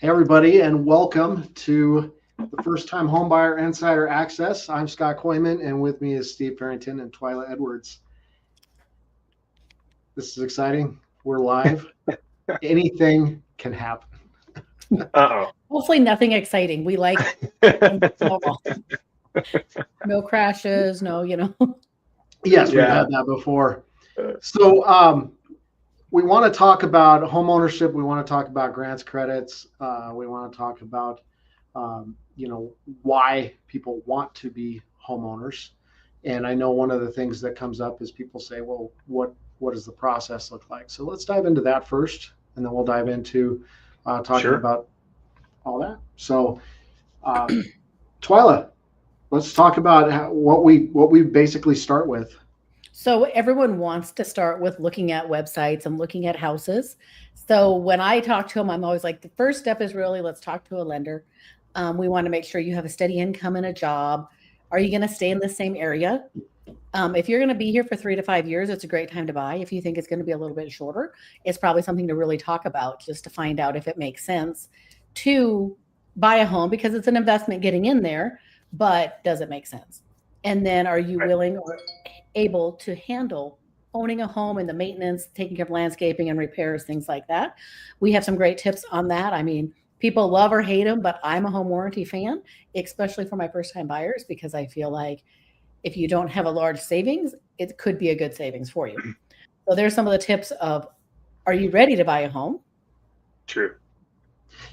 Hey, everybody, and welcome to the First Time Homebuyer Insider Access. I'm Scott Koyman, and with me is Steve Farrington and Twyla Edwards. This is exciting. We're live. Anything can happen. Uh-oh. Hopefully nothing exciting. We like no crashes, no, Yes, we've had that before. So we want to talk about home ownership. We want to talk about grants, credits. We want to talk about, why people want to be homeowners. And I know one of the things that comes up is people say, well, what does the process look like? So let's dive into that first, and then we'll dive into talking about all that. So, Twyla, let's talk about what we basically start with. So everyone wants to start with looking at websites and looking at houses. So when I talk to them, I'm always like, the first step is really, let's talk to a lender. We want to make sure you have a steady income and a job. Are you going to stay in the same area? If you're going to be here for 3 to 5 years, it's a great time to buy. If you think it's going to be a little bit shorter, it's probably something to really talk about just to find out if it makes sense to buy a home, because it's an investment getting in there, but does it make sense? And then are you willing or able to handle owning a home and the maintenance, taking care of landscaping and repairs, things like that? We have some great tips on that. I mean, people love or hate them, but I'm a home warranty fan, especially for my first time buyers, because I feel like if you don't have a large savings, it could be a good savings for you. So there's some of the tips of, are you ready to buy a home? True.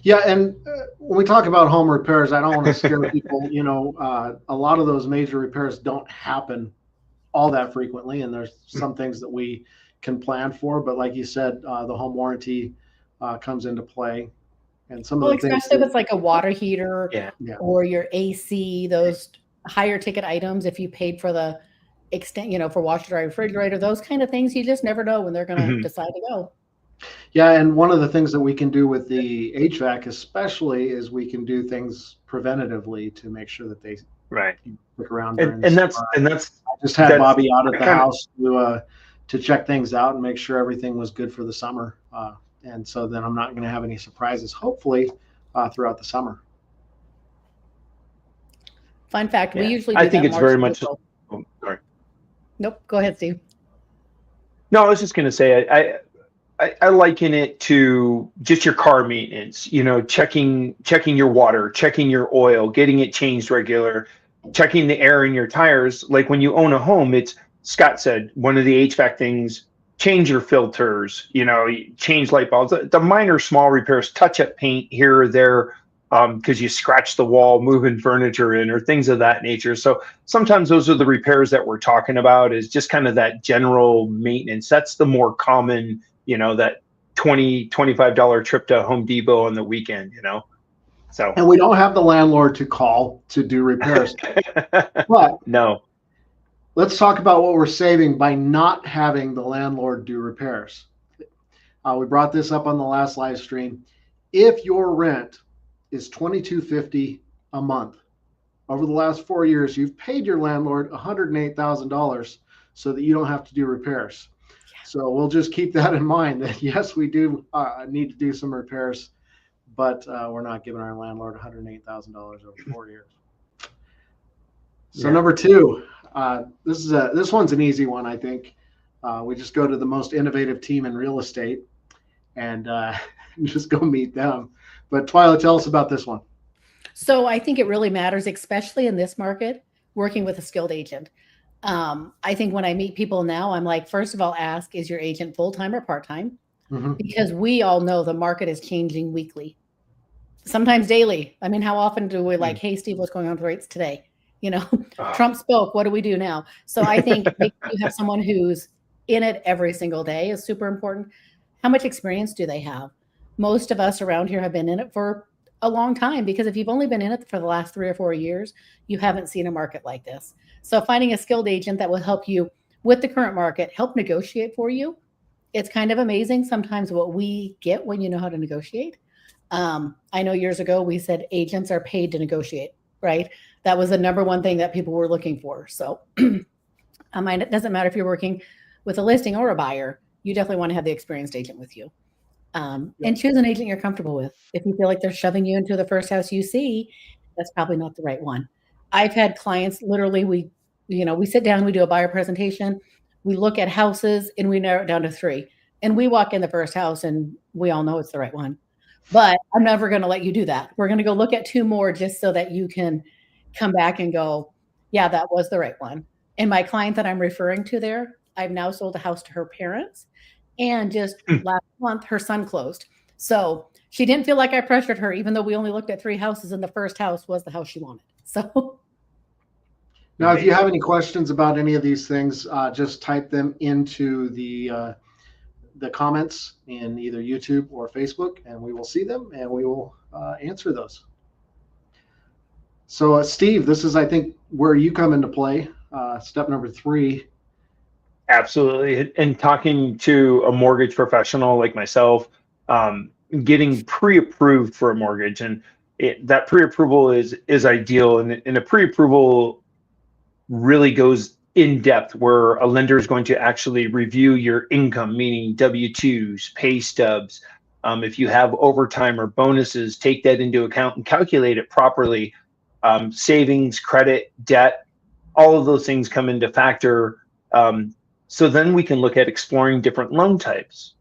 Yeah, and when we talk about home repairs, I don't want to scare people. A lot of those major repairs don't happen all that frequently, and there's some things that we can plan for. But like you said, the home warranty comes into play, and some of the things. Especially if it's like a water heater or your AC, those higher ticket items. If you paid for the extent, for washer, dryer, refrigerator, those kind of things, you just never know when they're going to decide to go. Yeah, and one of the things that we can do with the HVAC especially is we can do things preventatively to make sure that they stick around. And that's I just had Bobby out at the house to check things out and make sure everything was good for the summer. And so then I'm not going to have any surprises, hopefully, throughout the summer. Fun fact, we usually do I think it's very much. Oh, sorry. Nope. Go ahead, Steve. No, I was just going to say, I liken it to just your car maintenance, checking your water, checking your oil, getting it changed regular, checking the air in your tires. Like when you own a home, it's, Scott said, one of the HVAC things, change your filters, change light bulbs, the minor small repairs, touch up paint here or there, because you scratch the wall, moving furniture in or things of that nature. So sometimes those are the repairs that we're talking about, is just kind of that general maintenance. That's the more common, that $20-$25 trip to Home Depot on the weekend, So. And we don't have the landlord to call to do repairs. But no. Let's talk about what we're saving by not having the landlord do repairs. We brought this up on the last live stream. If your rent is $22.50 a month, over the last 4 years, you've paid your landlord $108,000 so that you don't have to do repairs. So we'll just keep that in mind, that yes, we do need to do some repairs, but we're not giving our landlord $108,000 over 4 years. So number two, this one's an easy one, I think. We just go to the most innovative team in real estate and just go meet them. But Twyla, tell us about this one. So I think it really matters, especially in this market, working with a skilled agent. I think when I meet people now, I'm like, first of all, ask, is your agent full-time or part-time? Because we all know the market is changing weekly, sometimes daily. I mean, how often do we like, hey, Steve, what's going on with rates today? Trump spoke, what do we do now? So I think if you have someone who's in it every single day is super important. How much experience do they have? Most of us around here have been in it for a long time, because if you've only been in it for the last 3 or 4 years, you haven't seen a market like this. So finding a skilled agent that will help you with the current market, help negotiate for you. It's kind of amazing sometimes what we get when you know how to negotiate. I know years ago we said agents are paid to negotiate, right? That was the number one thing that people were looking for. So it doesn't matter if you're working with a listing or a buyer, you definitely want to have the experienced agent with you. And choose an agent you're comfortable with. If you feel like they're shoving you into the first house you see, that's probably not the right one. I've had clients literally, we sit down, we do a buyer presentation, we look at houses and we narrow it down to 3. And we walk in the first house and we all know it's the right one. But I'm never going to let you do that. We're going to go look at 2 more just so that you can come back and go, yeah, that was the right one. And my client that I'm referring to there, I've now sold a house to her parents. And just last month, her son closed. So she didn't feel like I pressured her, even though we only looked at 3 houses and the first house was the house she wanted. So now, if you have any questions about any of these things, just type them into the comments in either YouTube or Facebook, and we will see them and we will answer those. So, Steve, this is, I think, where you come into play. Step number 3. Absolutely. And talking to a mortgage professional like myself, getting pre-approved for a mortgage, and that pre-approval is ideal. And a pre-approval really goes in depth, where a lender is going to actually review your income, meaning W-2s, pay stubs. If you have overtime or bonuses, take that into account and calculate it properly. Savings, credit, debt, all of those things come into factor. So then we can look at exploring different loan types.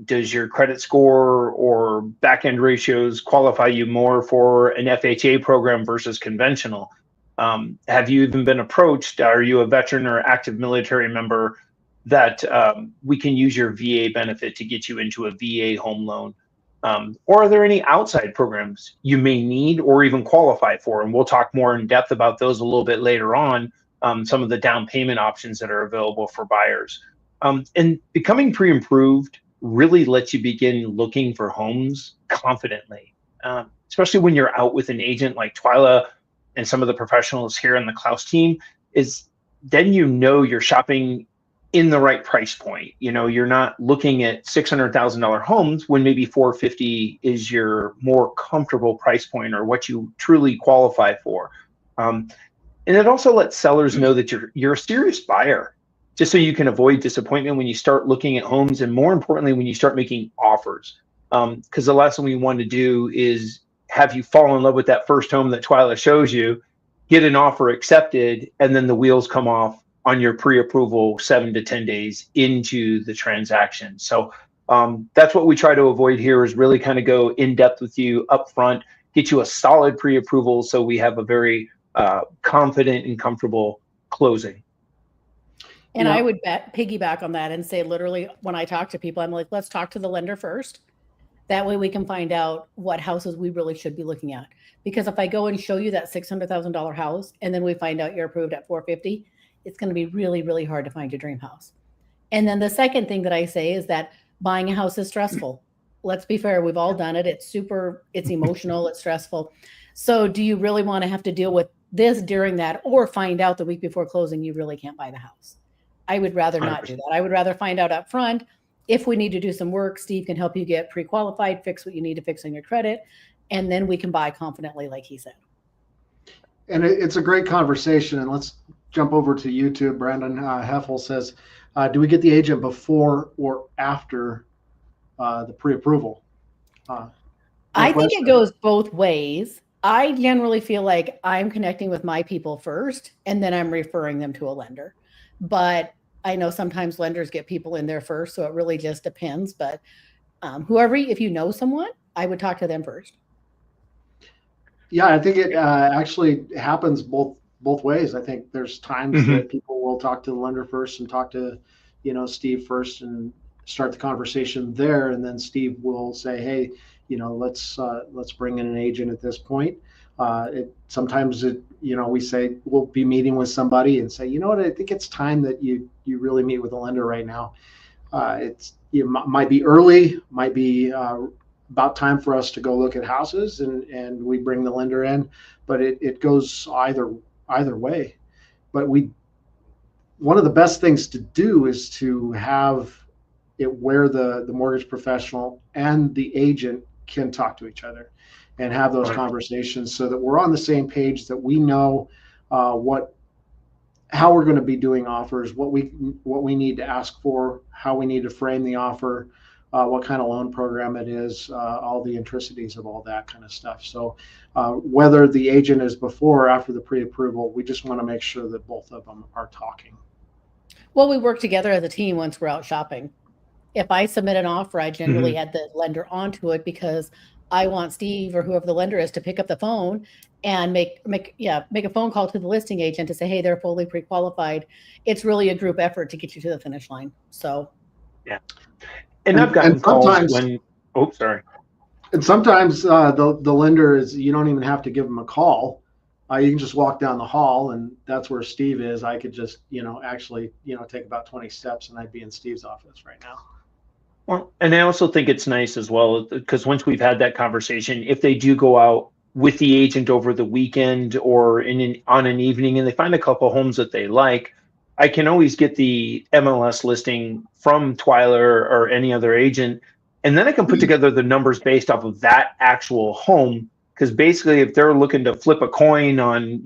Does your credit score or back-end ratios qualify you more for an FHA program versus conventional? Have you even been approached? Are you a veteran or active military member that we can use your VA benefit to get you into a VA home loan? Or are there any outside programs you may need or even qualify for? And we'll talk more in depth about those a little bit later on. Some of the down payment options that are available for buyers. And becoming pre-approved really lets you begin looking for homes confidently, especially when you're out with an agent like Twyla and some of the professionals here on the Klaus team. Is then you're shopping in the right price point. You're not looking at $600,000 homes when maybe $450 is your more comfortable price point or what you truly qualify for. And it also lets sellers know that you're a serious buyer, just so you can avoid disappointment when you start looking at homes, and more importantly, when you start making offers. Because the last thing we want to do is have you fall in love with that first home that Twyla shows you, get an offer accepted, and then the wheels come off on your pre-approval 7 to 10 days into the transaction. So that's what we try to avoid here, is really kind of go in depth with you up front, get you a solid pre-approval so we have a very confident and comfortable closing. And I would piggyback on that and say, literally, when I talk to people, I'm like, let's talk to the lender first. That way we can find out what houses we really should be looking at. Because if I go and show you that $600,000 house and then we find out you're approved at $450, it's going to be really, really hard to find your dream house. And then the second thing that I say is that buying a house is stressful. Let's be fair. We've all done it. It's emotional. It's stressful. So do you really want to have to deal with this during that, or find out the week before closing you really can't buy the house? I would rather not do that. I would rather find out up front. If we need to do some work, Steve can help you get pre-qualified, fix what you need to fix on your credit, and then we can buy confidently, like he said. And it's a great conversation. And let's jump over to YouTube. Brandon Heffel says, do we get the agent before or after the pre-approval? I think it goes both ways. I generally feel like I'm connecting with my people first, and then I'm referring them to a lender. But I know sometimes lenders get people in there first, so it really just depends. But if you know someone, I would talk to them first. Yeah, I think it actually happens both ways. I think there's times that people will talk to the lender first and talk to, Steve first and start the conversation there, and then Steve will say, hey, let's bring in an agent at this point. Sometimes we say we'll be meeting with somebody and say, I think it's time that you really meet with a lender right now. Might be early, might be about time for us to go look at houses, and we bring the lender in, but it goes either way. But one of the best things to do is to have it where the mortgage professional and the agent can talk to each other and have those conversations, so that we're on the same page, that we know how we're going to be doing offers, what we need to ask for, how we need to frame the offer, what kind of loan program it is, all the intricacies of all that kind of stuff. So whether the agent is before or after the pre-approval, we just want to make sure that both of them are talking. Well, we work together as a team once we're out shopping. If I submit an offer, I generally add the lender onto it because I want Steve or whoever the lender is to pick up the phone and make a phone call to the listing agent to say, hey, they're fully pre-qualified. It's really a group effort to get you to the finish line. So yeah. And I've gotten calls when, sorry. And sometimes the lender is, you don't even have to give them a call. You can just walk down the hall, and that's where Steve is. I could just, actually, take about 20 steps and I'd be in Steve's office right now. Well, and I also think it's nice as well, because once we've had that conversation, if they do go out with the agent over the weekend or on an evening and they find a couple homes that they like, I can always get the MLS listing from Twyla or any other agent. And then I can put together the numbers based off of that actual home. Because basically, if they're looking to flip a coin on,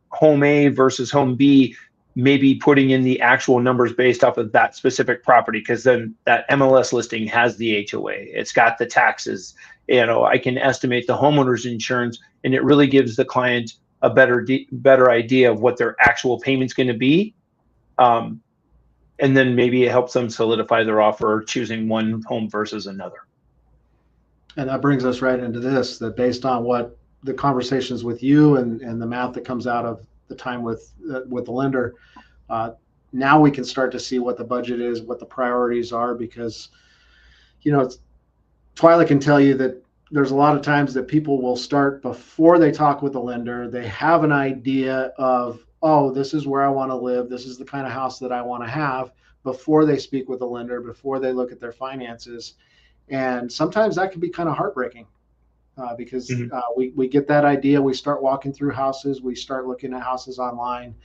home A versus home B, maybe putting in the actual numbers based off of that specific property, because then that MLS listing has the HOA, it's got the taxes, I can estimate the homeowner's insurance, and it really gives the client a better idea of what their actual payment's going to be. And then maybe it helps them solidify their offer, choosing one home versus another. And that brings us right into this, that based on what the conversations with you and the math that comes out of the time with the lender, now we can start to see what the budget is, what the priorities are, because Twyla can tell you that there's a lot of times that people will start before they talk with the lender. They have an idea of, oh, this is where I want to live, this is the kind of house that I want to have, before they speak with the lender, before they look at their finances. And sometimes that can be kind of heartbreaking. Because we get that idea, we start walking through houses, we start looking at houses online,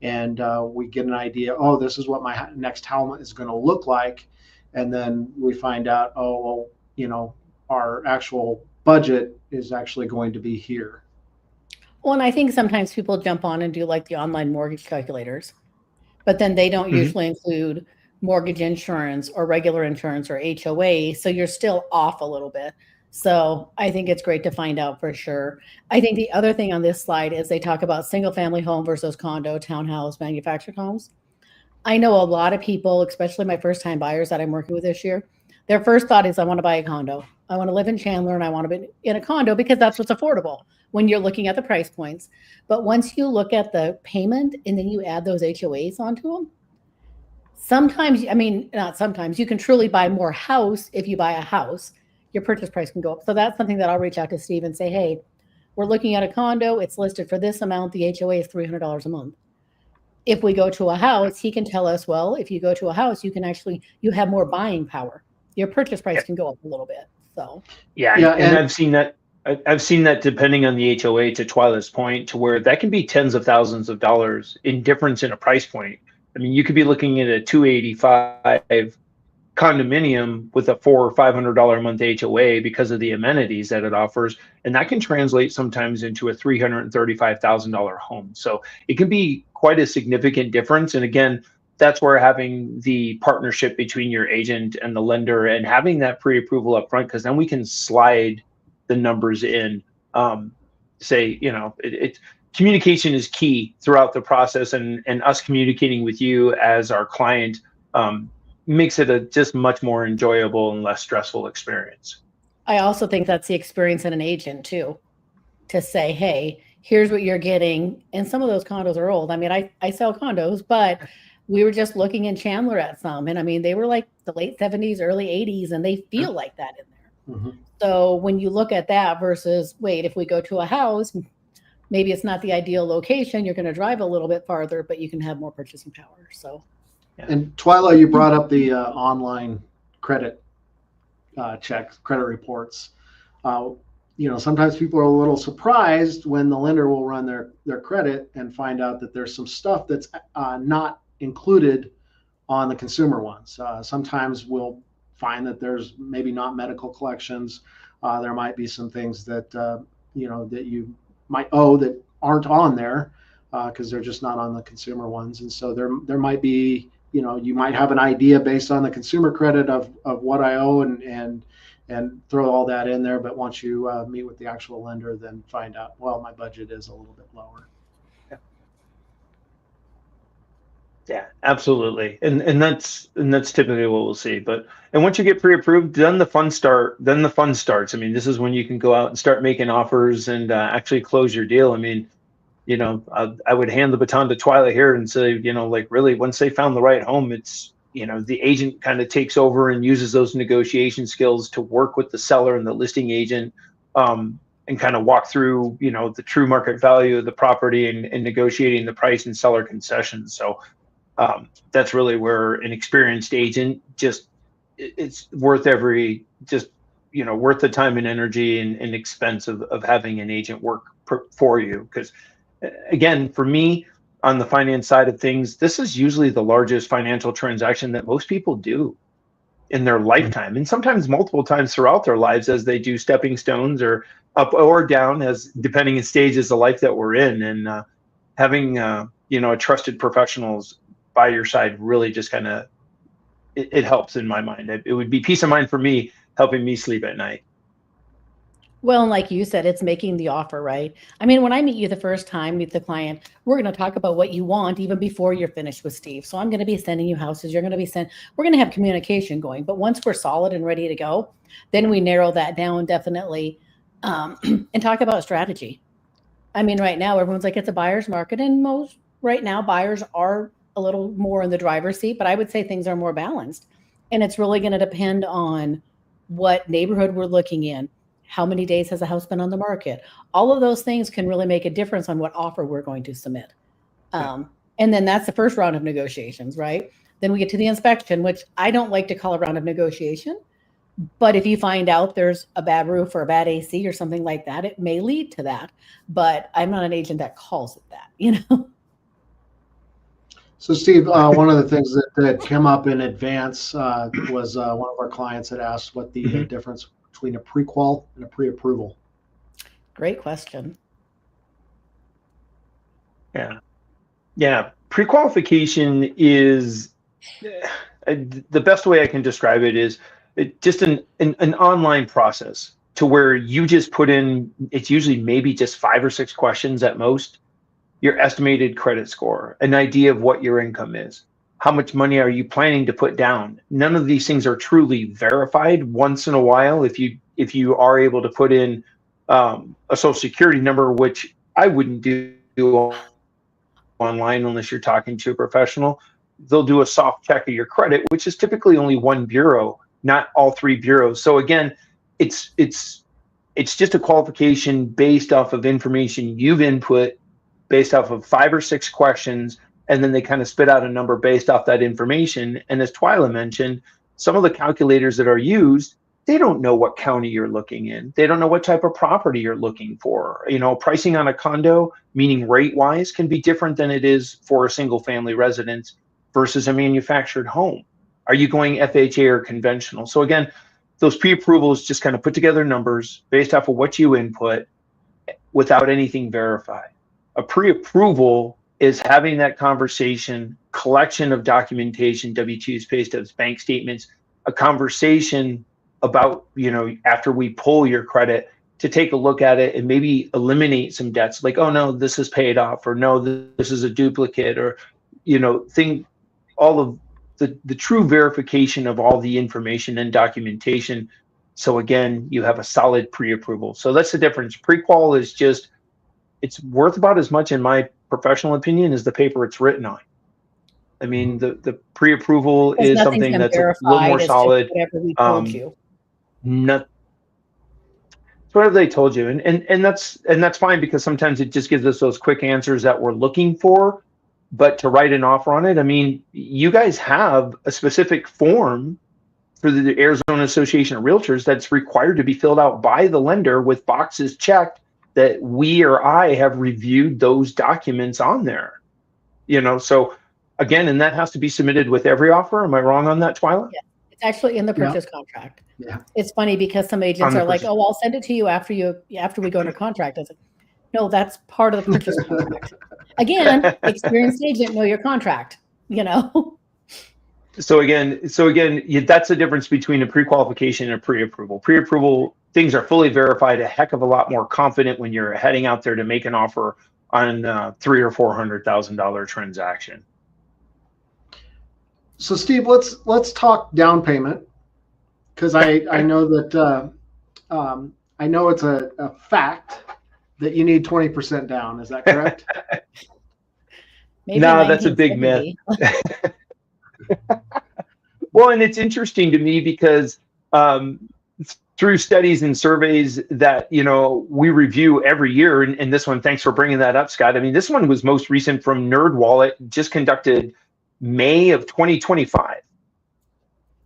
and we get an idea, oh, this is what my next home is going to look like. And then we find out, oh, well, our actual budget is actually going to be here. Well, and I think sometimes people jump on and do like the online mortgage calculators, but then they don't usually include mortgage insurance or regular insurance or HOA. So you're still off a little bit. So I think it's great to find out for sure. I think the other thing on this slide is they talk about single family home versus condo, townhouse, manufactured homes. I know a lot of people, especially my first time buyers that I'm working with this year, their first thought is, I want to buy a condo. I want to live in Chandler and I want to be in a condo because that's what's affordable when you're looking at the price points. But once you look at the payment and then you add those HOAs onto them, sometimes, not sometimes, you can truly buy more house if you buy a house. Your purchase price can go up. So that's something that I'll reach out to Steve and say, hey, we're looking at a condo. It's listed for this amount. The HOA is $300 a month. If we go to a house, he can tell us, well, if you go to a house, you have more buying power. Your purchase price can go up a little bit. So and I've seen that depending on the HOA, to Twyla's point, to where that can be tens of thousands of dollars in difference in a price point. You could be looking at a $285 condominium with a $400 or $500 a month HOA because of the amenities that it offers, and that can translate sometimes into a $335,000 home. So it can be quite a significant difference. And again, that's where having the partnership between your agent and the lender and having that pre-approval up front, because then we can slide the numbers in. Communication is key throughout the process, and us communicating with you as our client makes it a just much more enjoyable and less stressful experience. I also think that's the experience in an agent too, to say, hey, here's what you're getting. And some of those condos are old. I sell condos, but we were just looking in Chandler at some, and they were like the late 70s, early 80s, and they feel like that in there. So when you look at that versus, wait, if we go to a house, maybe it's not the ideal location, you're going to drive a little bit farther, but you can have more purchasing power. So. And Twyla, you brought up the online credit checks, credit reports. Sometimes people are a little surprised when the lender will run their credit and find out that there's some stuff that's not included on the consumer ones. Sometimes we'll find that there's maybe not medical collections. There might be some things that that you might owe that aren't on there because they're just not on the consumer ones. And so there might be you might have an idea based on the consumer credit of what I owe and throw all that in there. But once you meet with the actual lender, then find out, well, my budget is a little bit lower. Yeah, absolutely. And that's typically what we'll see. And once you get pre-approved, then the fun starts. I mean, this is when you can go out and start making offers and actually close your deal. I mean, I would hand the baton to Twyla here and say, like, really, once they found the right home, it's, the agent kind of takes over and uses those negotiation skills to work with the seller and the listing agent, and kind of walk through, the true market value of the property and negotiating the price and seller concessions. So that's really where an experienced agent it's worth worth the time and energy and expense of having an agent work for you. Because again, for me, on the finance side of things, this is usually the largest financial transaction that most people do in their lifetime, and sometimes multiple times throughout their lives as they do stepping stones or up or down, as depending on stages of life that we're in. And having a trusted professionals by your side really just kind of it helps in my mind. It would be peace of mind for me, helping me sleep at night. Well, and like you said, it's making the offer, right? I mean, when I meet you the first time, meet the client, we're going to talk about what you want even before you're finished with Steve. So I'm going to be sending you houses. We're going to have communication going. But once we're solid and ready to go, then we narrow that down definitely, and talk about strategy. I mean, right now, everyone's like, it's a buyer's market. And right now, buyers are a little more in the driver's seat, but I would say things are more balanced. And it's really going to depend on what neighborhood we're looking in. How many days has a house been on the market? All of those things can really make a difference on what offer we're going to submit. And then that's the first round of negotiations, right? Then we get to the inspection, which I don't like to call a round of negotiation. But if you find out there's a bad roof or a bad AC or something like that, it may lead to that. But I'm not an agent that calls it that, So Steve, one of the things that came up in advance was one of our clients had asked what the difference between a pre-qual and a pre-approval. Great question. Yeah. Pre-qualification is the best way I can describe it is just an online process to where you just put in, it's usually maybe just 5 or 6 questions at most, your estimated credit score, an idea of what your income is. How much money are you planning to put down? None of these things are truly verified. Once in a while, if you are able to put in a social security number, which I wouldn't do online unless you're talking to a professional, they'll do a soft check of your credit, which is typically only one bureau, not all 3 bureaus. So again, it's just a qualification based off of information you've input, based off of 5 or 6 questions. And then they kind of spit out a number based off that information. And as Twyla mentioned, some of the calculators that are used, they don't know what county you're looking in. They don't know what type of property you're looking for. Pricing on a condo, meaning rate-wise, can be different than it is for a single-family residence versus a manufactured home. Are you going FHA or conventional? So again, those pre-approvals just kind of put together numbers based off of what you input without anything verified. A pre-approval is having that conversation, collection of documentation, W-2s, pay stubs, bank statements, a conversation about, after we pull your credit, to take a look at it and maybe eliminate some debts, like, oh no, this is paid off, or no, this is a duplicate, or, all of the true verification of all the information and documentation. So again, you have a solid pre-approval. So that's the difference. Pre-qual is just, it's worth about as much, in my professional opinion, as the paper it's written on. I mean, the pre-approval is something that's a little more solid. Whatever we told you. It's whatever they told you, and that's fine, because sometimes it just gives us those quick answers that we're looking for. But to write an offer on it, I mean, you guys have a specific form for the Arizona Association of Realtors that's required to be filled out by the lender with boxes checked that we or I have reviewed those documents on there. So again, and that has to be submitted with every offer. Am I wrong on that, Twyla? Yeah, it's actually in the purchase contract. Yeah. It's funny because some agents are like, oh, I'll send it to you after we go into contract. I was like, no, that's part of the purchase contract. Again, experienced agent, know your contract, So again, that's the difference between a pre-qualification and a pre-approval. Pre-approval, things are fully verified, a heck of a lot more confident when you're heading out there to make an offer on $300,000 or $400,000 transaction. So Steve, let's talk down payment, because I know that I know it's a fact that you need 20% down. Is that correct? Maybe No, that's a big myth. 1970. Well, and it's interesting to me because through studies and surveys that we review every year, and this one, thanks for bringing that up, Scott. I mean, this one was most recent from NerdWallet, just conducted May of 2025.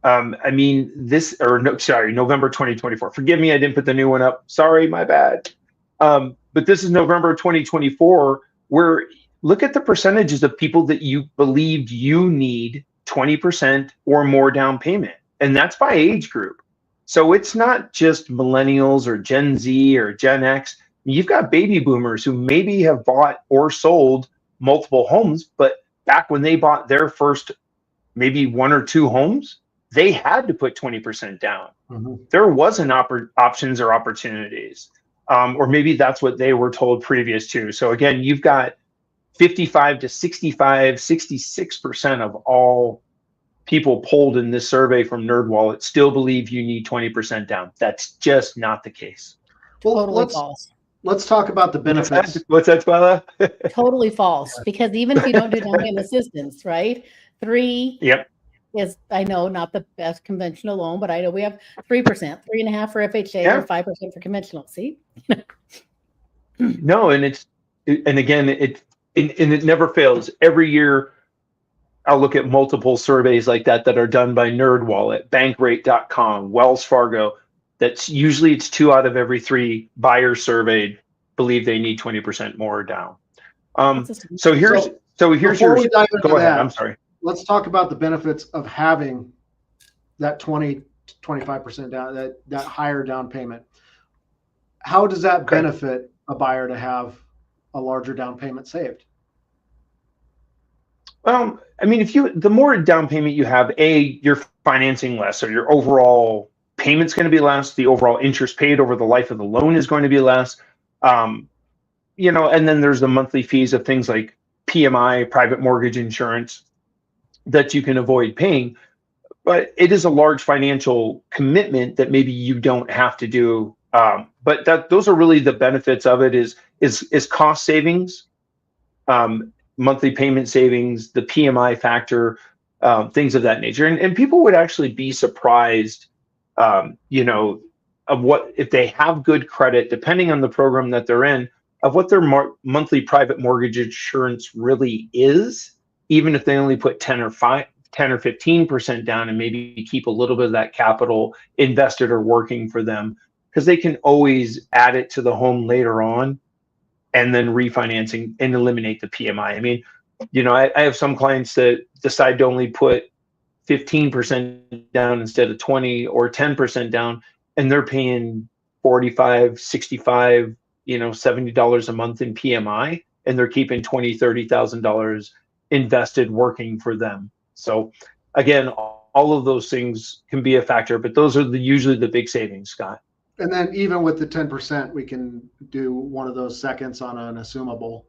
I mean, November 2024. Forgive me, I didn't put the new one up. Sorry, my bad. But this is November 2024, where look at the percentages of people that you believed you need 20% or more down payment. And that's by age group. So it's not just millennials or Gen Z or Gen X. You've got baby boomers who maybe have bought or sold multiple homes, but back when they bought their first maybe one or two homes, they had to put 20% down. Mm-hmm. There wasn't options or opportunities. Or maybe that's what they were told previous to. So again, you've got 55 to 65, 66% of all people polled in this survey from NerdWallet still believe you need 20% down. That's just not the case. Well, totally false. Let's talk about the benefits. What's that, Twyla? Totally false. Because even if you don't do down payment assistance, right? 3 is, I know, not the best conventional loan, but I know we have 3%, 3.5% for FHA, or 5% for conventional. See? No, and again, it never fails. Every year, I'll look at multiple surveys like that are done by NerdWallet, Bankrate.com, Wells Fargo. That's usually it's 2 out of every 3 buyers surveyed believe they need 20% more down. So here's before we dive into go ahead. that, I'm sorry. Let's talk about the benefits of having that 20-25% down, that higher down payment. How does that benefit a buyer to have a larger down payment saved? Well, I mean, the more down payment you have, you're financing less, so your overall payment's going to be less. The overall interest paid over the life of the loan is going to be less. And then there's the monthly fees of things like PMI, private mortgage insurance, that you can avoid paying. But it is a large financial commitment that maybe you don't have to do. But those are really the benefits of it is cost savings, monthly payment savings, the PMI factor, things of that nature. And people would actually be surprised, of what, if they have good credit, depending on the program that they're in, of what their monthly private mortgage insurance really is, even if they only put 10 or 15% down and maybe keep a little bit of that capital invested or working for them, because they can always add it to the home later on and then refinancing and eliminate the PMI. I mean, I have some clients that decide to only put 15% down instead of 20 or 10% down, and they're paying $45, $65, $70 a month in PMI, and they're keeping $20,000, $30,000 invested working for them. So again, all of those things can be a factor, but those are usually the big savings, Scott. And then even with the 10%, we can do one of those seconds on an assumable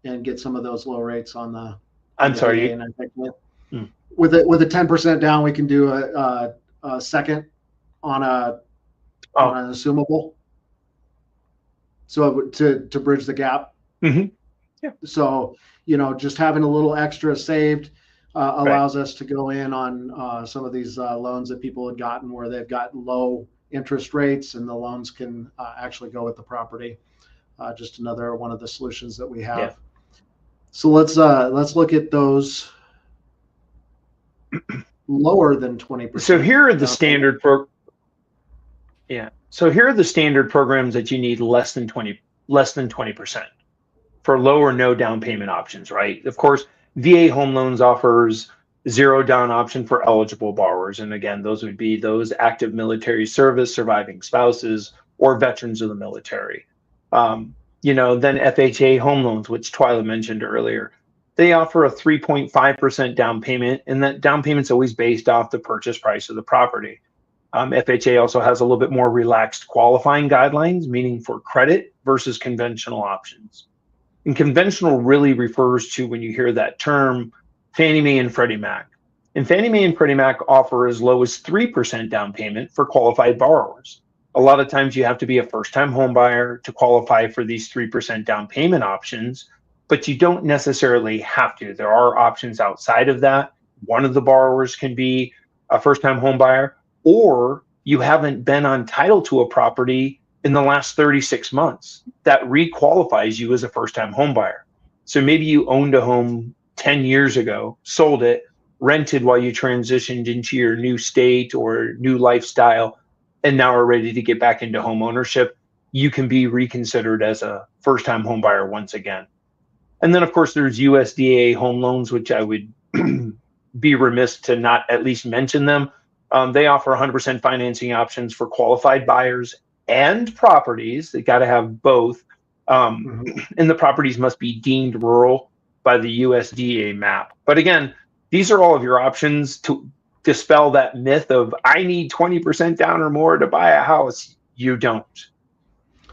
and get some of those low rates on the. I'm sorry. With a 10% down, we can do a second on an assumable. So to bridge the gap. Mm-hmm. Yeah. So just having a little extra saved allows us to go in on some of these loans that people had gotten where they've got low interest rates, and the loans can actually go with the property. Just another one of the solutions that we have. Yeah. So let's look at those lower than 20%. So here are the standard So here are the standard programs that you need less than 20% for low or no down payment options, right? Of course, VA Home Loans offers 0 down option for eligible borrowers. And again, those would be those active military service, surviving spouses, or veterans of the military. Then FHA Home Loans, which Twyla mentioned earlier, they offer a 3.5% down payment, and that down payment's always based off the purchase price of the property. FHA also has a little bit more relaxed qualifying guidelines, meaning for credit versus conventional options. And conventional really refers to, when you hear that term, Fannie Mae and Freddie Mac. And Fannie Mae and Freddie Mac offer as low as 3% down payment for qualified borrowers. A lot of times you have to be a first-time home buyer to qualify for these 3% down payment options, but you don't necessarily have to. There are options outside of that. One of the borrowers can be a first-time home buyer, or you haven't been on title to a property in the last 36 months. That requalifies you as a first-time home buyer. So maybe you owned a home 10 years ago, sold it, rented while you transitioned into your new state or new lifestyle, and now are ready to get back into home ownership. You can be reconsidered as a first-time home buyer once again. And then, of course, there's USDA home loans, which I would be remiss to not at least mention them. They offer 100% financing options for qualified buyers and properties. They got to have both. And the properties must be deemed rural by the USDA map. But again, these are all of your options to dispel that myth of I need 20% down or more to buy a house. You don't.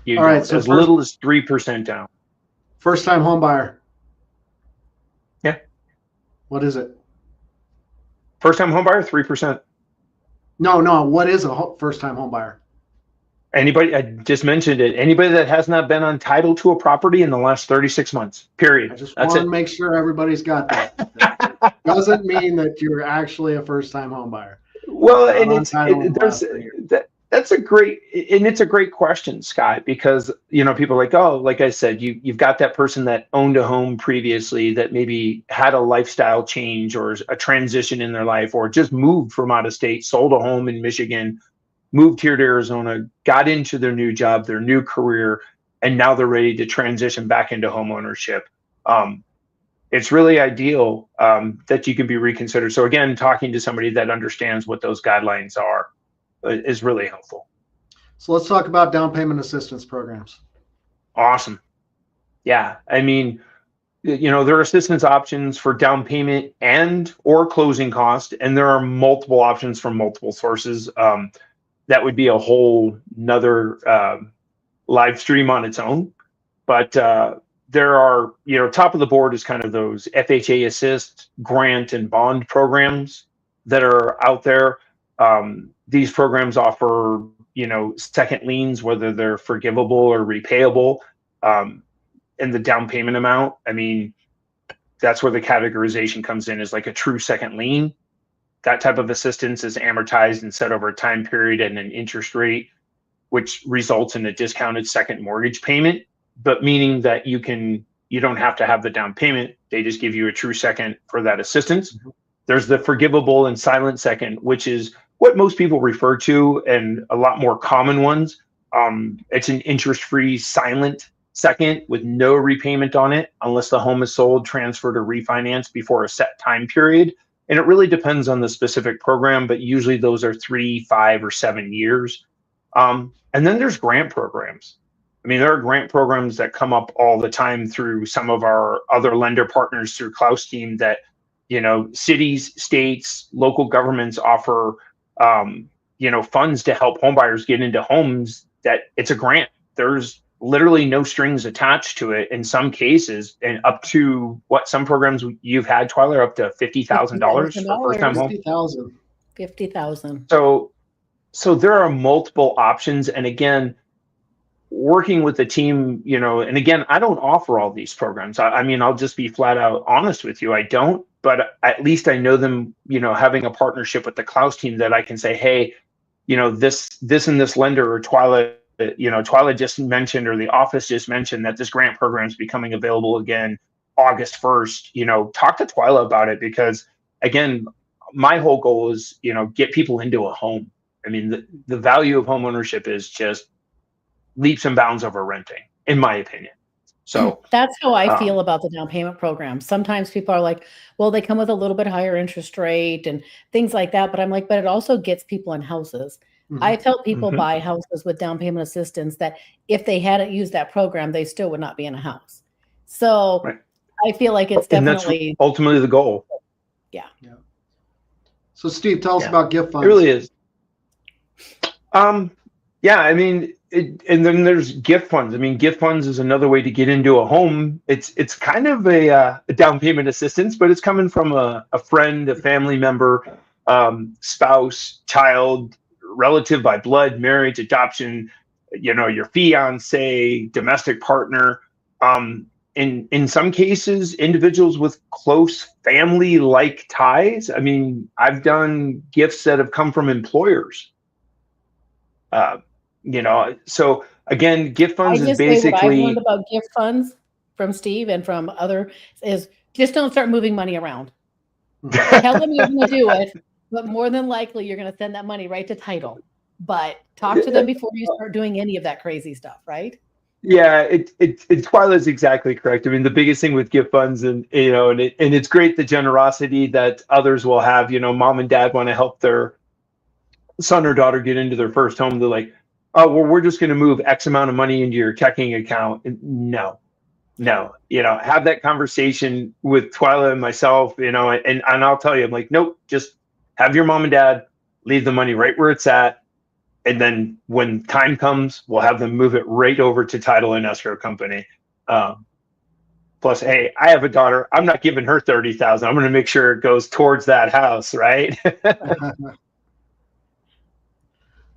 You all don't. Right, so as little as 3% down. First-time home buyer. Yeah. What is it? First-time home buyer, 3%. No. What is a first-time home buyer? Anybody, I just mentioned it. Anybody that has not been on title to a property in the last 36 months, period. I just want to make sure everybody's got that. Doesn't mean that you're actually a first-time home buyer. Well, and that's a great question, Scott, because people are like, oh, like I said, you've got that person that owned a home previously that maybe had a lifestyle change or a transition in their life, or just moved from out of state, sold a home in Michigan, moved here to Arizona, got into their new job, their new career, and now they're ready to transition back into home ownership. It's really ideal that you can be reconsidered. So again, talking to somebody that understands what those guidelines are is really helpful. So let's talk about down payment assistance programs. Awesome. Yeah. I mean, there are assistance options for down payment and or closing cost, and there are multiple options from multiple sources. That would be a whole nother live stream on its own. But there are, top of the board is kind of those FHA assist, grant, and bond programs that are out there. These programs offer, second liens, whether they're forgivable or repayable, and the down payment amount. I mean, that's where the categorization comes in, is like a true second lien. That type of assistance is amortized and set over a time period and an interest rate, which results in a discounted second mortgage payment, but meaning that you don't have to have the down payment. They just give you a true second for that assistance. There's the forgivable and silent second, which is what most people refer to, and a lot more common ones. It's an interest-free silent second with no repayment on it unless the home is sold, transferred, or refinanced before a set time period. And it really depends on the specific program, but usually those are 3, 5, or 7 years. And then there's grant programs. I mean, there are grant programs that come up all the time through some of our other lender partners through Klaus Team that, cities, states, local governments offer, funds to help homebuyers get into homes that it's a grant. There's literally no strings attached to it in some cases, and up to some programs you've had, Twyla, up to $50,000 for first time home. $50,000. So there are multiple options. And again, working with the team, and again, I don't offer all these programs. I mean, I'll just be flat out honest with you. I don't, but at least I know them, having a partnership with the Klaus Team that I can say, hey, this and this lender, or Twyla just mentioned, or the office just mentioned that this grant program is becoming available again August 1st. Talk to Twyla about it, because again, my whole goal is, get people into a home. I mean, the value of home ownership is just leaps and bounds over renting, in my opinion. So that's how I feel about the down payment program. Sometimes people are like, well, they come with a little bit higher interest rate and things like that. But I'm like, but it also gets people in houses. I've helped people buy houses with down payment assistance that if they hadn't used that program, they still would not be in a house. So I feel like it's And that's definitely, ultimately the goal. yeah. So Steve, tell us about gift funds. It really is. Yeah, I mean, and then there's gift funds. I mean, gift funds is another way to get into a home. It's kind of a down payment assistance, but it's coming from a friend, a family member, spouse, child, relative by blood, marriage, adoption, your fiance, domestic partner. In some cases, individuals with close family-like ties. I mean, I've done gifts that have come from employers. So again, gift I funds is just say what I've learned basically, about gift funds from Steve and from other is just don't start moving money around. Tell them you're going to do it, but more than likely you're going to send that money right to title. But talk to them before you start doing any of that crazy stuff, right? yeah, Twyla's exactly correct. I mean, the biggest thing with gift funds, and it's great the generosity that others will have. Mom and dad want to help their son or daughter get into their first home. They're like, oh, well, we're just going to move X amount of money into your checking account. And no, have that conversation with Twyla and myself, and I'll tell you, I'm like, nope, just have your mom and dad leave the money right where it's at. And then when time comes, we'll have them move it right over to title and escrow company. Plus, hey, I have a daughter. I'm not giving her $30,000. I'm going to make sure it goes towards that house, right?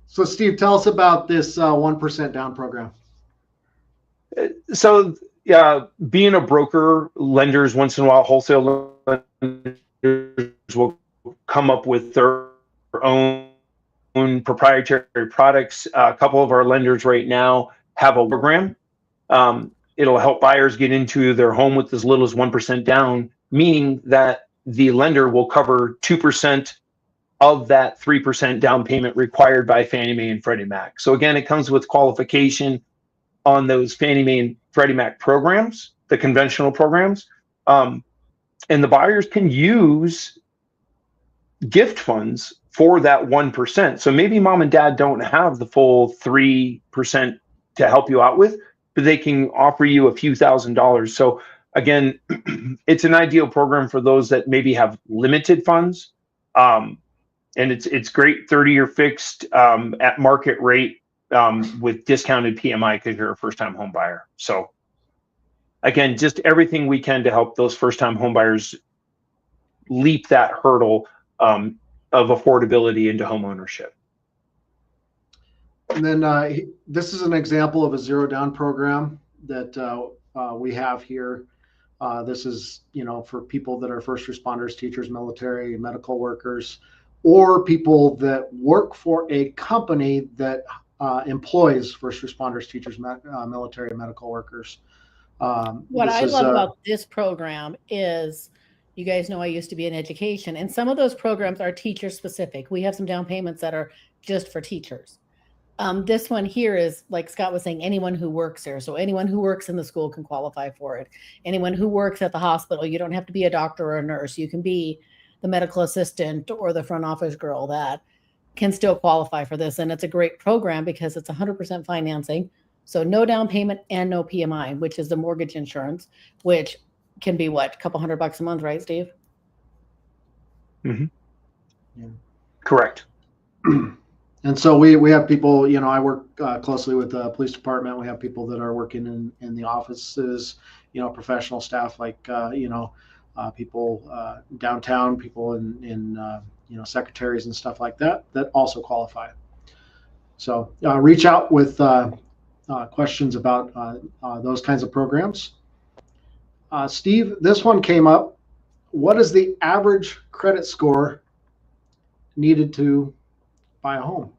So Steve, tell us about this 1% down program. So, being a broker, lenders once in a while, wholesale lenders will come up with their own proprietary products. A couple of our lenders right now have a program. It'll help buyers get into their home with as little as 1% down, meaning that the lender will cover 2% of that 3% down payment required by Fannie Mae and Freddie Mac. So again, it comes with qualification on those Fannie Mae and Freddie Mac programs, the conventional programs. And the buyers can use gift funds for that 1%. So maybe mom and dad don't have the full 3% to help you out with, but they can offer you a few $1,000s. So again, it's an ideal program for those that maybe have limited funds. And it's great 30-year fixed at market rate with discounted PMI because you're a first-time home buyer. So again, just everything we can to help those first-time home buyers leap that hurdle of affordability into home ownership. And then this is an example of a zero down program that we have here. This is, for people that are first responders, teachers, military, medical workers, or people that work for a company that employs first responders, teachers, military, medical workers. What I love about this program is, you guys know I used to be in education, and some of those programs are teacher specific. We have some down payments that are just for teachers. This one here is, like Scott was saying, anyone who works there. So anyone who works in the school can qualify for it. Anyone who works at the hospital, you don't have to be a doctor or a nurse. You can be the medical assistant or the front office girl that can still qualify for this. And it's a great program because it's 100% financing. So no down payment and no PMI, which is the mortgage insurance, which can be what, a couple $100 a month, right, Steve? Mm-hmm. Yeah. Correct. And so we have people, I work closely with the police department. We have people that are working in the offices, professional staff like, people downtown, people in secretaries and stuff like that also qualify. So reach out with questions about those kinds of programs. Steve, this one came up. What is the average credit score needed to buy a home?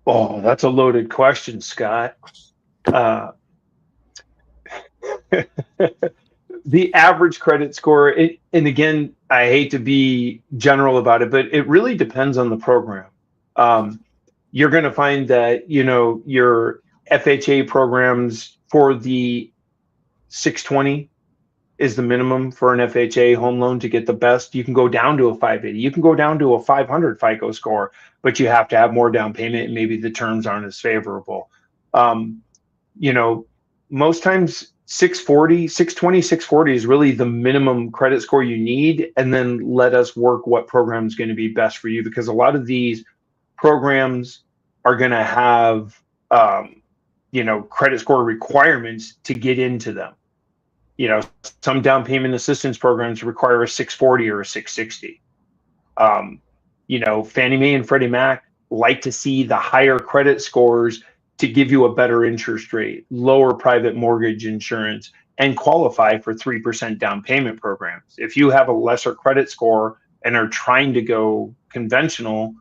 Oh, that's a loaded question, Scott. The average credit score, and again, I hate to be general about it, but it really depends on the program. You're going to find that, your FHA programs for the 620 is the minimum for an FHA home loan to get the best. You can go down to a 580. You can go down to a 500 FICO score, but you have to have more down payment and maybe the terms aren't as favorable. Most times 620, 640 is really the minimum credit score you need. And then let us work what program is going to be best for you, because a lot of these programs are going to have, credit score requirements to get into them. Some down payment assistance programs require a 640 or a 660. Fannie Mae and Freddie Mac like to see the higher credit scores to give you a better interest rate, lower private mortgage insurance, and qualify for 3% down payment programs. If you have a lesser credit score and are trying to go conventional,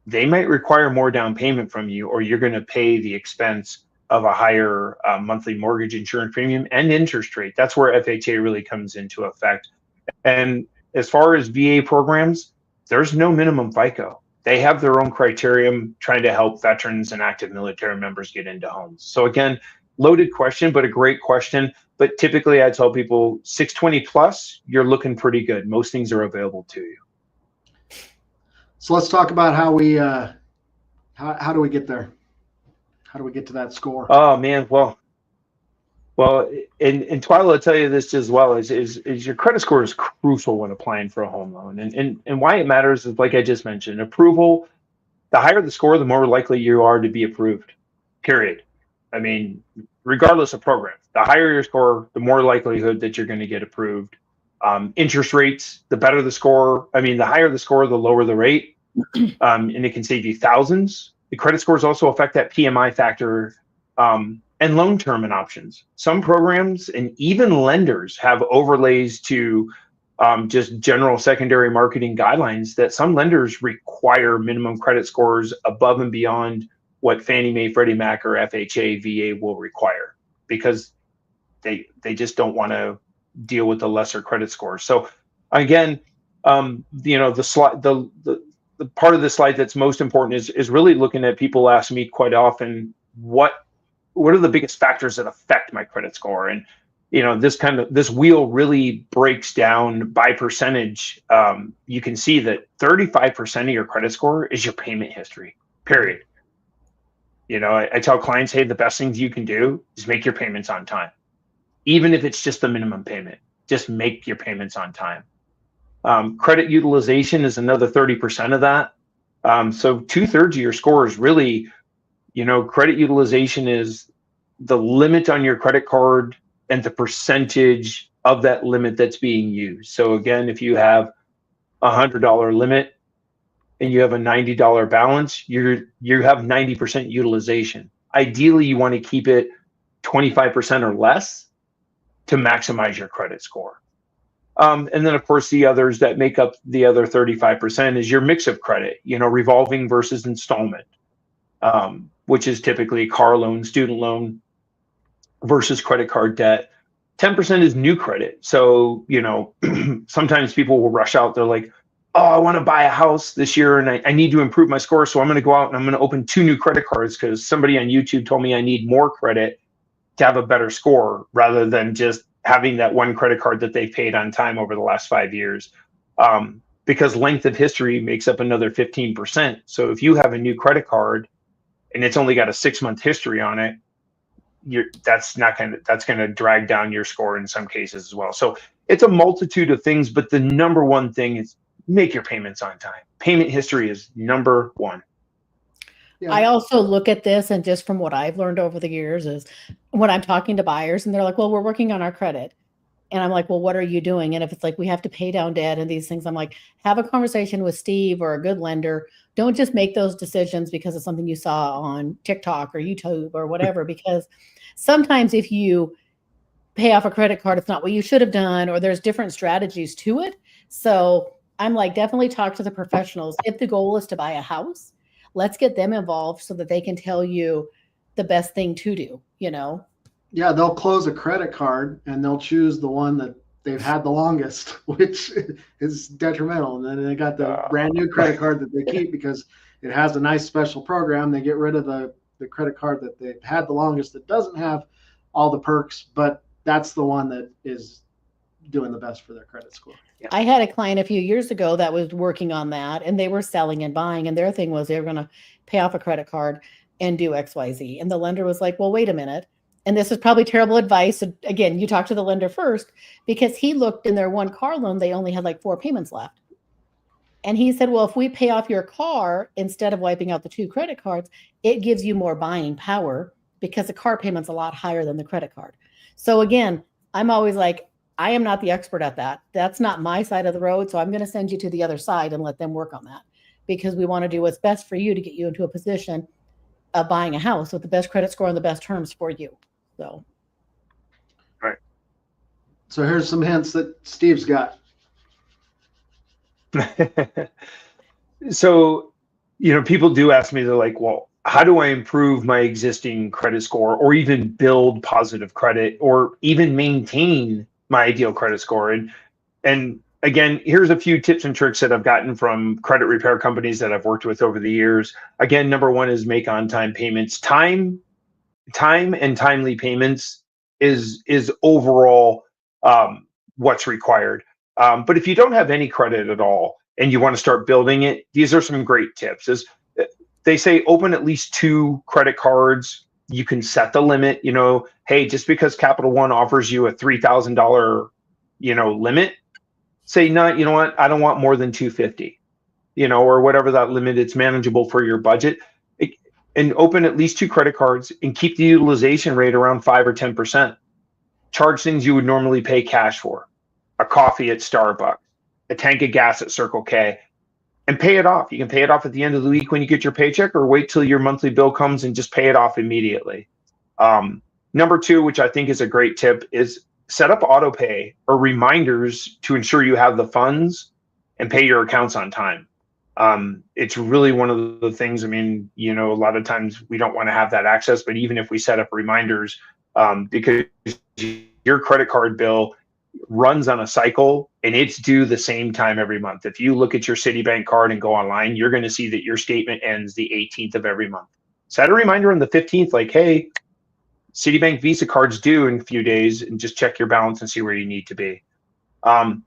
they might require more down payment from you, or you're going to pay the expense of a higher monthly mortgage insurance premium and interest rate. That's where FHA really comes into effect. And as far as VA programs, there's no minimum FICO. They have their own criterion trying to help veterans and active military members get into homes. So again, loaded question, but a great question. But typically I tell people 620 plus, you're looking pretty good. Most things are available to you. So let's talk about how we, how do we get there? How do we get to that score? Oh man, well, and Twyla will tell you this as well, is your credit score is crucial when applying for a home loan. And why it matters is, like I just mentioned, approval, the higher the score, the more likely you are to be approved, period. I mean, regardless of program, the higher your score, the more likelihood that you're going to get approved. Interest rates, the better the score. I mean, the higher the score, the lower the rate, and it can save you thousands. The credit scores also affect that PMI factor, and loan term and options. Some programs and even lenders have overlays to just general secondary marketing guidelines that some lenders require minimum credit scores above and beyond what Fannie Mae, Freddie Mac, or FHA, VA will require, because they just don't want to deal with the lesser credit scores. So again, the slide, the part of the slide that's most important is really looking at, people ask me quite often, what are the biggest factors that affect my credit score? And this wheel really breaks down by percentage. You can see that 35% of your credit score is your payment history, period. I tell clients, hey, the best things you can do is make your payments on time. Even if it's just the minimum payment, just make your payments on time. Credit utilization is another 30% of that. So 2/3 of your score is really, credit utilization is the limit on your credit card and the percentage of that limit that's being used. So again, if you have $100 limit and you have a $90 balance, you have 90% utilization. Ideally, you want to keep it 25% or less to maximize your credit score. And then, of course, the others that make up the other 35% is your mix of credit, revolving versus installment, which is typically car loan, student loan versus credit card debt. 10% is new credit. So, sometimes people will rush out. They're like, oh, I want to buy a house this year and I need to improve my score. So I'm going to go out and I'm going to open 2 new credit cards because somebody on YouTube told me I need more credit to have a better score, rather than just having that one credit card that they've paid on time over the last 5 years. Because length of history makes up another 15%. So if you have a new credit card and it's only got a 6-month history on it, that's going to drag down your score in some cases as well. So it's a multitude of things, but the number one thing is make your payments on time. Payment history is number one. Yeah. I also look at this, and just from what I've learned over the years is when I'm talking to buyers and they're like, well, we're working on our credit. And I'm like, well, what are you doing? And if it's like, we have to pay down debt and these things, I'm like, have a conversation with Steve or a good lender. Don't just make those decisions because of something you saw on TikTok or YouTube or whatever, because sometimes if you pay off a credit card, it's not what you should have done, or there's different strategies to it. So I'm like, definitely talk to the professionals. If the goal is to buy a house, let's get them involved so that they can tell you the best thing to do, Yeah, they'll close a credit card and they'll choose the one that they've had the longest, which is detrimental. And then they got the brand new credit card that they keep because it has a nice special program. They get rid of the credit card that they've had the longest that doesn't have all the perks, but that's the one that is doing the best for their credit score. Yeah. I had a client a few years ago that was working on that, and they were selling and buying, and their thing was they were going to pay off a credit card and do XYZ. And the lender was like, well, wait a minute. and this is probably terrible advice. So again, you talk to the lender first, because he looked in their one car loan, they only had like 4 payments left. And he said, well, if we pay off your car instead of wiping out the 2 credit cards, it gives you more buying power because the car payment's a lot higher than the credit card. So again, I'm always like, I am not the expert at that. That's not my side of the road. So I'm going to send you to the other side and let them work on that, because we want to do what's best for you to get you into a position of buying a house with the best credit score and the best terms for you. So. Right. So here's some hints that Steve's got. So, people do ask me, they're like, well, how do I improve my existing credit score, or even build positive credit, or even maintain my ideal credit score? And again, here's a few tips and tricks that I've gotten from credit repair companies that I've worked with over the years. Again, number one is make on-time payments. Time and timely payments is overall what's required. But if you don't have any credit at all and you want to start building it, these are some great tips. They say open at least 2 credit cards. You can set the limit. Hey, just because Capital One offers you a $3,000 limit, say, no, you know what, I don't want more than $250, or whatever that limit. It's manageable for your budget. And open at least 2 credit cards and keep the utilization rate around 5 or 10%. Charge things you would normally pay cash for, a coffee at Starbucks, a tank of gas at Circle K, and pay it off. You can pay it off at the end of the week when you get your paycheck, or wait till your monthly bill comes and just pay it off immediately. Number 2, which I think is a great tip, is set up auto pay or reminders to ensure you have the funds and pay your accounts on time. It's really one of the things. I mean, a lot of times we don't want to have that access, but even if we set up reminders, because your credit card bill runs on a cycle and it's due the same time every month. If you look at your Citibank card and go online, you're going to see that your statement ends the 18th of every month. Set a reminder on the 15th, like, hey, Citibank Visa card's due in a few days, and just check your balance and see where you need to be. And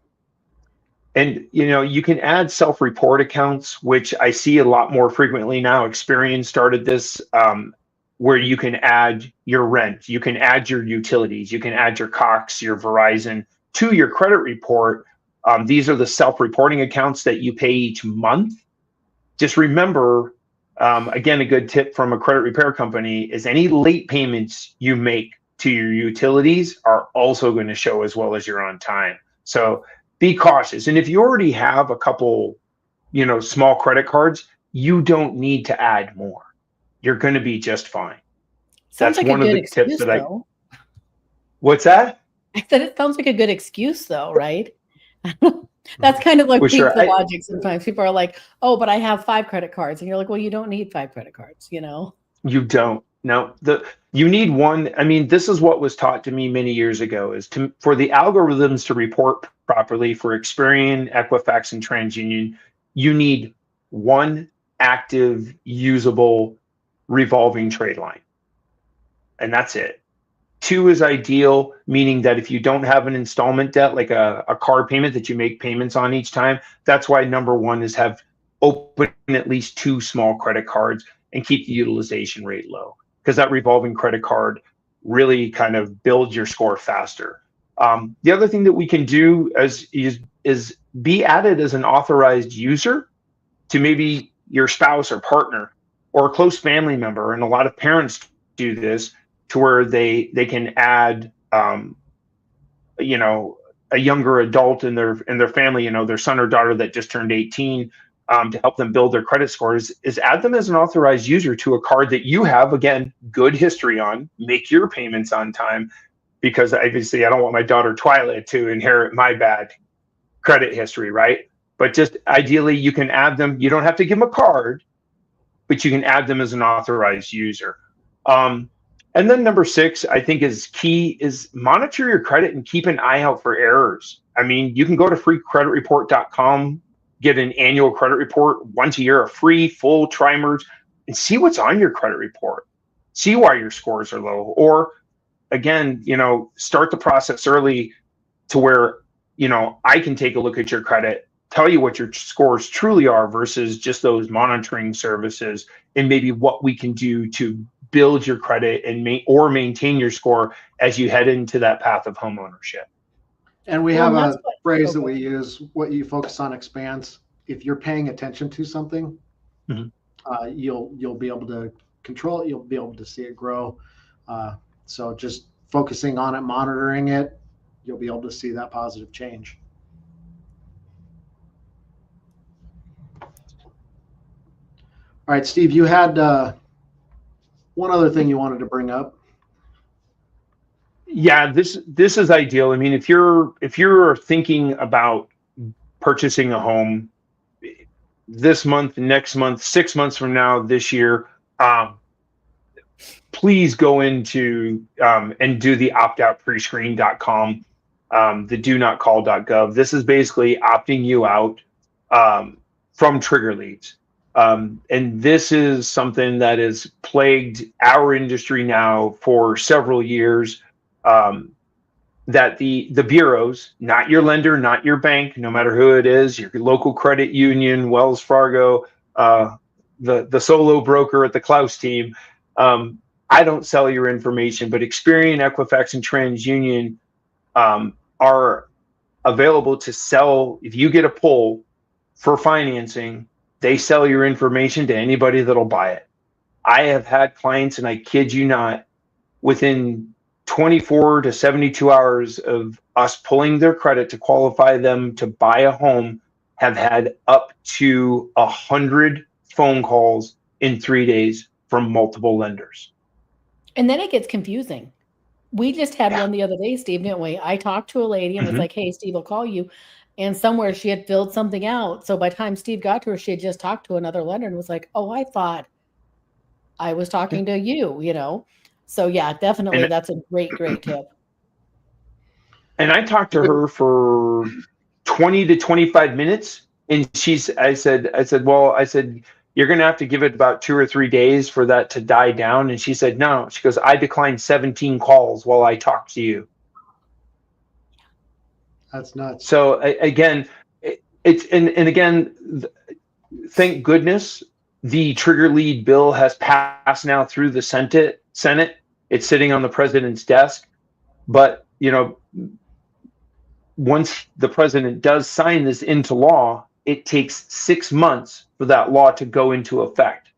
you can add self-report accounts, which I see a lot more frequently now. Experian started this, where you can add your rent, you can add your utilities, you can add your Cox, your Verizon to your credit report. These are the self-reporting accounts that you pay each month. Just remember, again, a good tip from a credit repair company is any late payments you make to your utilities are also going to show as well as you're on time. So be cautious. And if you already have a couple, small credit cards, you don't need to add more. You're going to be just fine. Sounds That's like one a of good the excuse, tips that though. What's that? I said it sounds like a good excuse, though, right? That's kind of like Well, sure. the logic sometimes. People are like, oh, but I have 5 credit cards. And you're like, well, you don't need 5 credit cards, You don't. No, you need one. I mean, this is what was taught to me many years ago, is for the algorithms to report properly for Experian, Equifax, and TransUnion, you need one active, usable, revolving trade line. And that's it. 2 is ideal, meaning that if you don't have an installment debt, like a car payment that you make payments on each time, that's why number 1 is have open at least 2 small credit cards and keep the utilization rate low, because that revolving credit card really kind of builds your score faster. The other thing that we can do is be added as an authorized user to maybe your spouse or partner or a close family member. And a lot of parents do this, to where they can add a younger adult in their family, their son or daughter that just turned 18, to help them build their credit scores, is add them as an authorized user to a card that you have, again, good history on, make your payments on time, because obviously I don't want my daughter Twilight to inherit my bad credit history, right? But just ideally you can add them. You don't have to give them a card, but you can add them as an authorized user. And then number 6, I think is key, is monitor your credit and keep an eye out for errors. I mean, you can go to freecreditreport.com, get an annual credit report once a year, a free full tri-merge, and see what's on your credit report. See why your scores are low. Or again, start the process early to where, I can take a look at your credit, tell you what your scores truly are versus just those monitoring services, and maybe what we can do to build your credit and maintain your score as you head into that path of home ownership. And we have a phrase that we use: what you focus on expands. If you're paying attention to something, you'll be able to control it. You'll be able to see it grow. So just focusing on it, monitoring it, you'll be able to see that positive change. All right, Steve, you had one other thing you wanted to bring up. Yeah, this is ideal. I mean, if you're thinking about purchasing a home this month, next month, 6 months from now, this year, please go into and do the optoutprescreen.com, the donotcall.gov. This is basically opting you out from trigger leads. And this is something that has plagued our industry now for several years, that the bureaus, not your lender, not your bank, no matter who it is, your local credit union, Wells Fargo, the solo broker at the Klaus team, I don't sell your information, but Experian, Equifax, and TransUnion are available to sell. If you get a pull for financing, they sell your information to anybody that'll buy it. I have had clients, and I kid you not, within 24 to 72 hours of us pulling their credit to qualify them to buy a home, have had up to 100 phone calls in 3 days from multiple lenders. And then it gets confusing. We just had one the other day, Steve, didn't we? I talked to a lady and was like, hey, Steve will call you. And somewhere she had filled something out. So by the time Steve got to her, she had just talked to another lender and was like, oh, I thought I was talking to you, you know? So yeah, definitely. And that's a great tip. And I talked to her for 20 to 25 minutes. And I said, you're going to have to give it about 2 or 3 days for that to die down. And she said, no, she goes, I declined 17 calls while I talked to you. That's nuts. So again, thank goodness the trigger lead bill has passed now through the Senate. It's sitting on the president's desk. But, you know, once the president does sign this into law, it takes 6 months for that law to go into effect.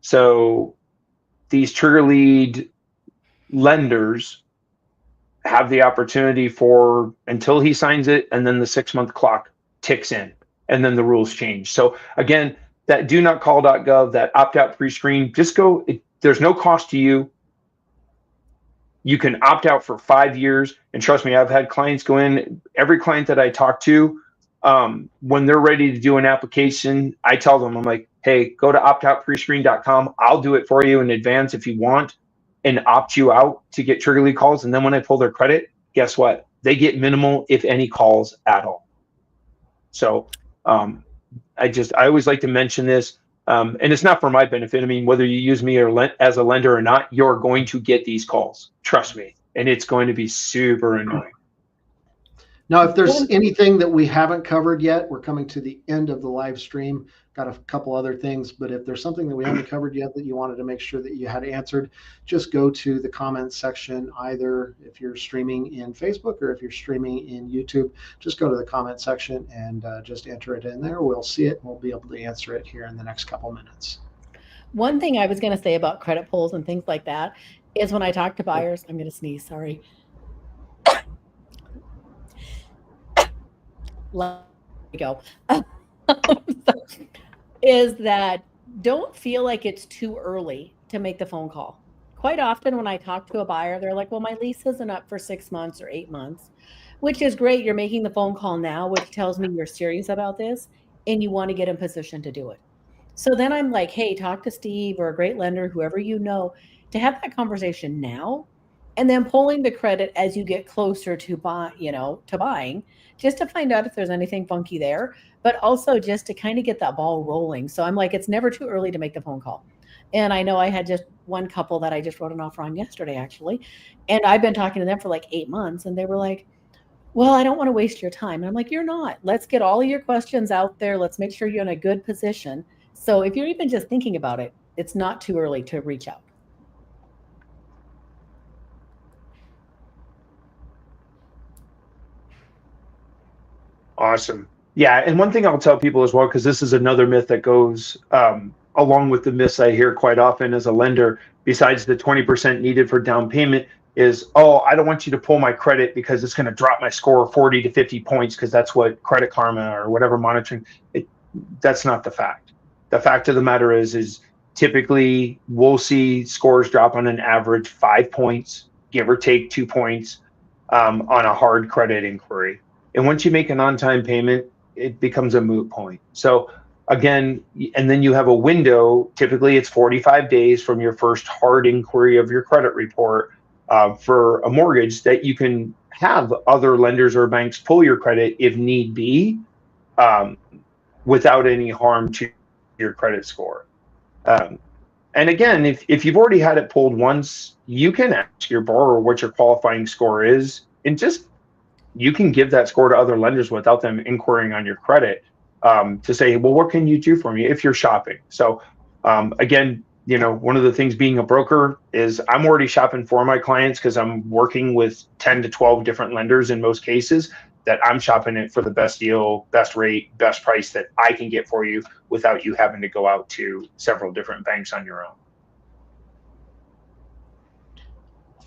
So these trigger lead lenders have the opportunity for until he signs it, and then the 6-month clock ticks in, and then the rules change. So again, that donotcall.gov, that opt-out pre-screen, just go. There's no cost to you. You can opt out for 5 years, and trust me, I've had clients go in. Every client that I talk to, when they're ready to do an application, I tell them, I'm like, hey, go to optoutprescreen.com. I'll do it for you in advance if you want, and opt you out to get trigger lead calls. And then when I pull their credit, guess what? They get minimal, if any, calls at all. So I always like to mention this, and it's not for my benefit. I mean, whether you use me as a lender or not, you're going to get these calls. Trust me. And it's going to be super annoying. Now, if there's anything that we haven't covered yet, we're coming to the end of the live stream. Got a couple other things, but if there's something that we haven't covered yet that you wanted to make sure that you had answered, just go to the comments section, either if you're streaming in Facebook or if you're streaming in YouTube, just go to the comment section and just enter it in there. We'll see it and we'll be able to answer it here in the next couple minutes. One thing I was going to say about credit pulls and things like that is when I talk to buyers, I'm going to sneeze, sorry. Let me go. Is that don't feel like it's too early to make the phone call. Quite often when I talk to a buyer, they're like, well, my lease isn't up for 6 months or 8 months, which is great. You're making the phone call now, which tells me you're serious about this and you want to get in position to do it. So then I'm like, hey, talk to Steve or a great lender, whoever you know, to have that conversation now, and then pulling the credit as you get closer to buying, just to find out if there's anything funky there, but also just to kind of get that ball rolling. So I'm like, it's never too early to make the phone call. And I know I had just one couple that I just wrote an offer on yesterday, actually. And I've been talking to them for like 8 months, and they were like, well, I don't want to waste your time. And I'm like, you're not. Let's get all of your questions out there. Let's make sure you're in a good position. So if you're even just thinking about it, it's not too early to reach out. Awesome. Yeah. And one thing I'll tell people as well, because this is another myth that goes along with the myths I hear quite often as a lender, besides the 20% needed for down payment, is, oh, I don't want you to pull my credit because it's going to drop my score 40 to 50 points because that's what Credit Karma or whatever monitoring. That's not the fact. The fact of the matter is typically we'll see scores drop on an average 5 points, give or take 2 points on a hard credit inquiry. And once you make an on-time payment, it becomes a moot point. So again, and then you have a window, typically it's 45 days from your first hard inquiry of your credit report for a mortgage that you can have other lenders or banks pull your credit if need be, without any harm to your credit score. And again, if you've already had it pulled once, you can ask your borrower what your qualifying score is, and just you can give that score to other lenders without them inquiring on your credit, to say, well, what can you do for me if you're shopping? So again, one of the things being a broker is I'm already shopping for my clients because I'm working with 10 to 12 different lenders in most cases, that I'm shopping it for the best deal, best rate, best price that I can get for you without you having to go out to several different banks on your own.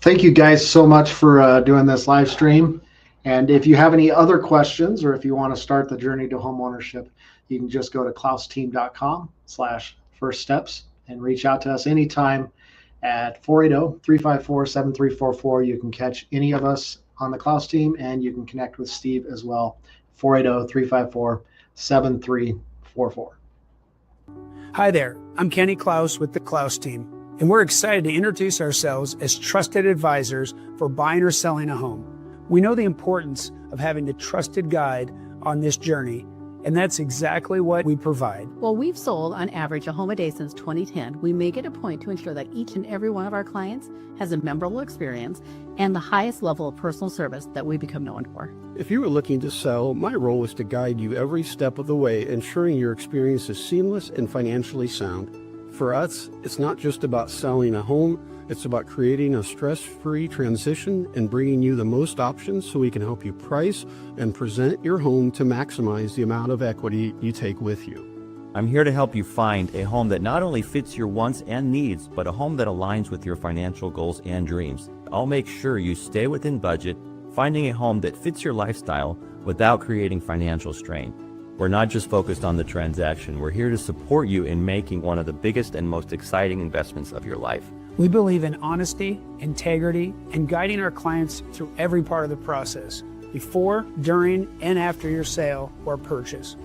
Thank you guys so much for doing this live stream. And if you have any other questions, or if you want to start the journey to homeownership, you can just go to klausteam.com/firststeps and reach out to us anytime at 480-354-7344. You can catch any of us on the Klaus team, and you can connect with Steve as well, 480-354-7344. Hi there, I'm Kenny Klaus with the Klaus team, and we're excited to introduce ourselves as trusted advisors for buying or selling a home. We know the importance of having a trusted guide on this journey, and that's exactly what we provide. Well, we've sold on average a home a day since 2010. We make it a point to ensure that each and every one of our clients has a memorable experience and the highest level of personal service that we become known for. If you are looking to sell, my role is to guide you every step of the way, ensuring your experience is seamless and financially sound. For us, it's not just about selling a home, it's about creating a stress-free transition and bringing you the most options so we can help you price and present your home to maximize the amount of equity you take with you. I'm here to help you find a home that not only fits your wants and needs, but a home that aligns with your financial goals and dreams. I'll make sure you stay within budget, finding a home that fits your lifestyle without creating financial strain. We're not just focused on the transaction, we're here to support you in making one of the biggest and most exciting investments of your life. We believe in honesty, integrity, and guiding our clients through every part of the process, before, during, and after your sale or purchase.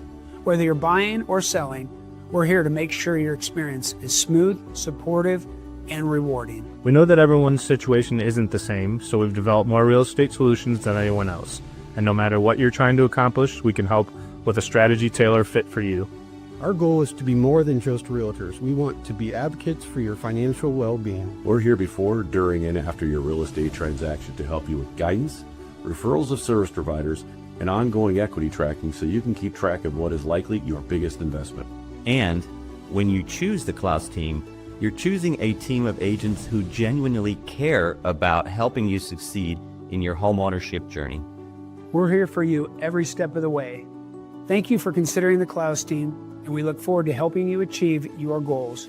Whether you're buying or selling, we're here to make sure your experience is smooth, supportive, and rewarding. We know that everyone's situation isn't the same, so we've developed more real estate solutions than anyone else. And no matter what you're trying to accomplish, we can help with a strategy tailor fit for you. Our goal is to be more than just realtors. We want to be advocates for your financial well-being. We're here before, during, and after your real estate transaction to help you with guidance, referrals of service providers, and ongoing equity tracking so you can keep track of what is likely your biggest investment. And when you choose the Klaus team, you're choosing a team of agents who genuinely care about helping you succeed in your homeownership journey. We're here for you every step of the way. Thank you for considering the Klaus team, and we look forward to helping you achieve your goals.